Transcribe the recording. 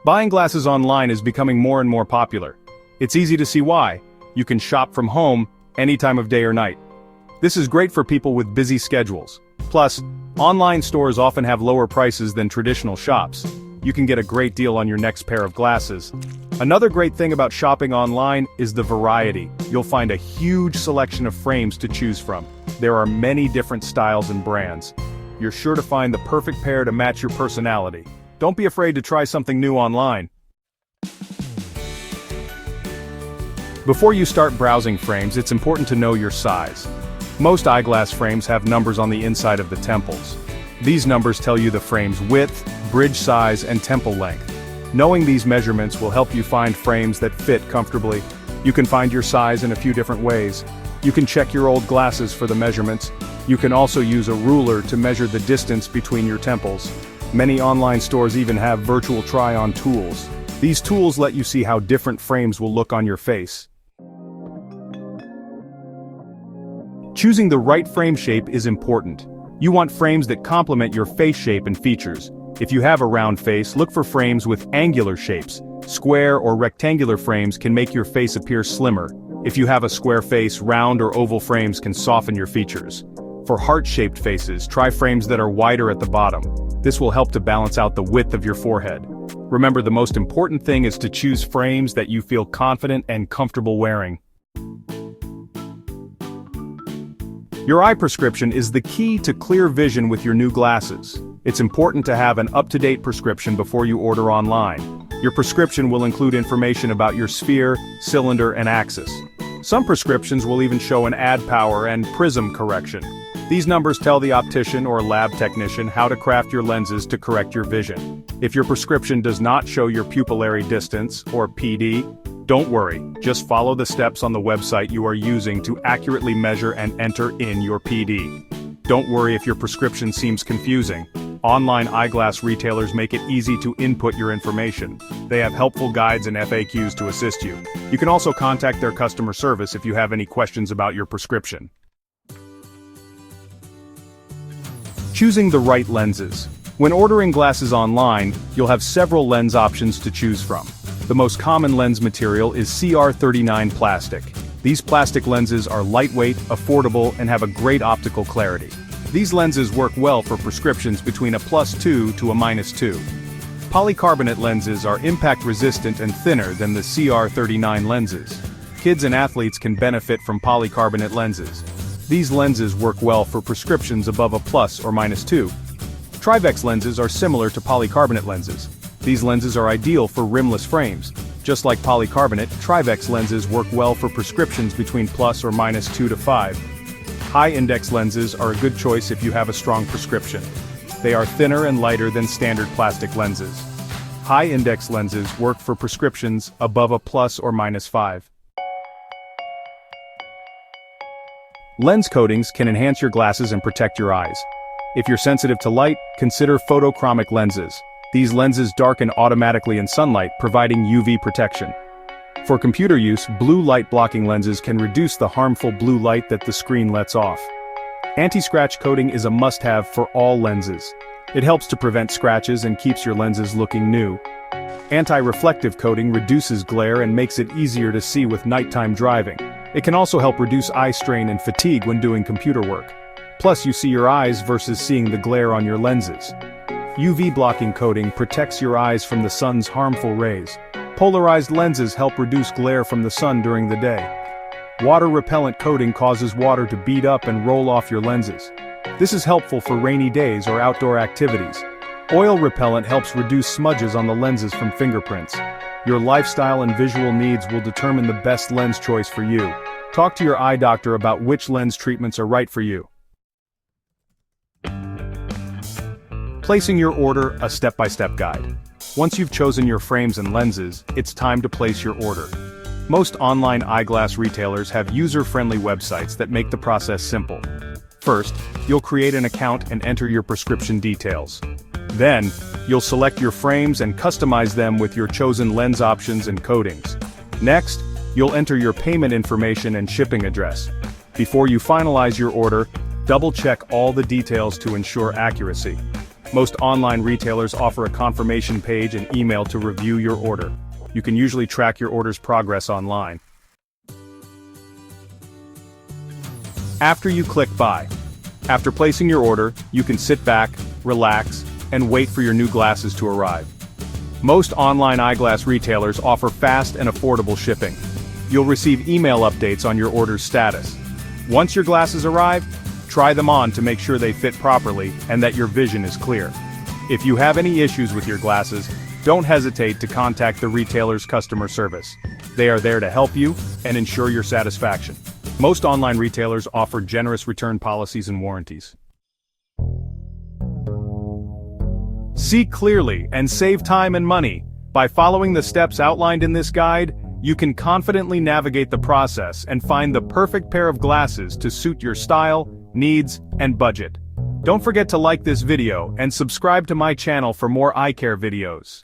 Buying glasses online is becoming more and more popular. It's easy to see why. You can shop from home, any time of day or night. This is great for people with busy schedules. Plus, online stores often have lower prices than traditional shops. You can get a great deal on your next pair of glasses. Another great thing about shopping online is the variety. You'll find a huge selection of frames to choose from. There are many different styles and brands. You're sure to find the perfect pair to match your personality. Don't be afraid to try something new online. Before you start browsing frames, it's important to know your size. Most eyeglass frames have numbers on the inside of the temples. These numbers tell you the frame's width, bridge size, and temple length. Knowing these measurements will help you find frames that fit comfortably. You can find your size in a few different ways. You can check your old glasses for the measurements. You can also use a ruler to measure the distance between your temples. Many online stores even have virtual try-on tools. These tools let you see how different frames will look on your face. Choosing the right frame shape is important. You want frames that complement your face shape and features. If you have a round face, look for frames with angular shapes. Square or rectangular frames can make your face appear slimmer. If you have a square face, round or oval frames can soften your features. For heart-shaped faces, try frames that are wider at the bottom. This will help to balance out the width of your forehead. Remember, the most important thing is to choose frames that you feel confident and comfortable wearing. Your eye prescription is the key to clear vision with your new glasses. It's important to have an up-to-date prescription before you order online. Your prescription will include information about your sphere, cylinder, and axis. Some prescriptions will even show an add power and prism correction. These numbers tell the optician or lab technician how to craft your lenses to correct your vision. If your prescription does not show your pupillary distance, or PD, don't worry, just follow the steps on the website you are using to accurately measure and enter in your PD. Don't worry if your prescription seems confusing. Online eyeglass retailers make it easy to input your information. They have helpful guides and FAQs to assist you. You can also contact their customer service if you have any questions about your prescription. Choosing the right lenses. When ordering glasses online, you'll have several lens options to choose from. The most common lens material is CR39 plastic. These plastic lenses are lightweight, affordable, and have a great optical clarity. These lenses work well for prescriptions between a +2 to a -2. Polycarbonate lenses are impact-resistant and thinner than the CR39 lenses. Kids and athletes can benefit from polycarbonate lenses. These lenses work well for prescriptions above a +or -2. Trivex lenses are similar to polycarbonate lenses. These lenses are ideal for rimless frames. Just like polycarbonate, Trivex lenses work well for prescriptions between +or -2 to 5. High-index lenses are a good choice if you have a strong prescription. They are thinner and lighter than standard plastic lenses. High-index lenses work for prescriptions above a +or -5. Lens coatings can enhance your glasses and protect your eyes. If you're sensitive to light, consider photochromic lenses. These lenses darken automatically in sunlight, providing UV protection. For computer use, blue light blocking lenses can reduce the harmful blue light that the screen lets off. Anti-scratch coating is a must-have for all lenses. It helps to prevent scratches and keeps your lenses looking new. Anti-reflective coating reduces glare and makes it easier to see with nighttime driving. It can also help reduce eye strain and fatigue when doing computer work. Plus, you see your eyes versus seeing the glare on your lenses. UV blocking coating protects your eyes from the sun's harmful rays. Polarized lenses help reduce glare from the sun during the day. Water repellent coating causes water to bead up and roll off your lenses. This is helpful for rainy days or outdoor activities. Oil repellent helps reduce smudges on the lenses from fingerprints. Your lifestyle and visual needs will determine the best lens choice for you. Talk to your eye doctor about which lens treatments are right for you. Placing your order, a step-by-step guide. Once you've chosen your frames and lenses, it's time to place your order. Most online eyeglass retailers have user-friendly websites that make the process simple. First, you'll create an account and enter your prescription details. Then, you'll select your frames and customize them with your chosen lens options and coatings. Next, you'll enter your payment information and shipping address. Before you finalize your order, double-check all the details to ensure accuracy. Most online retailers offer a confirmation page and email to review your order. You can usually track your order's progress online. After you click buy. After placing your order, you can sit back, relax, and wait for your new glasses to arrive. Most online eyeglass retailers offer fast and affordable shipping. You'll receive email updates on your order's status. Once your glasses arrive, try them on to make sure they fit properly and that your vision is clear. If you have any issues with your glasses, don't hesitate to contact the retailer's customer service. They are there to help you and ensure your satisfaction. Most online retailers offer generous return policies and warranties. See clearly and save time and money. By following the steps outlined in this guide, you can confidently navigate the process and find the perfect pair of glasses to suit your style, needs, and budget. Don't forget to like this video and subscribe to my channel for more eye care videos.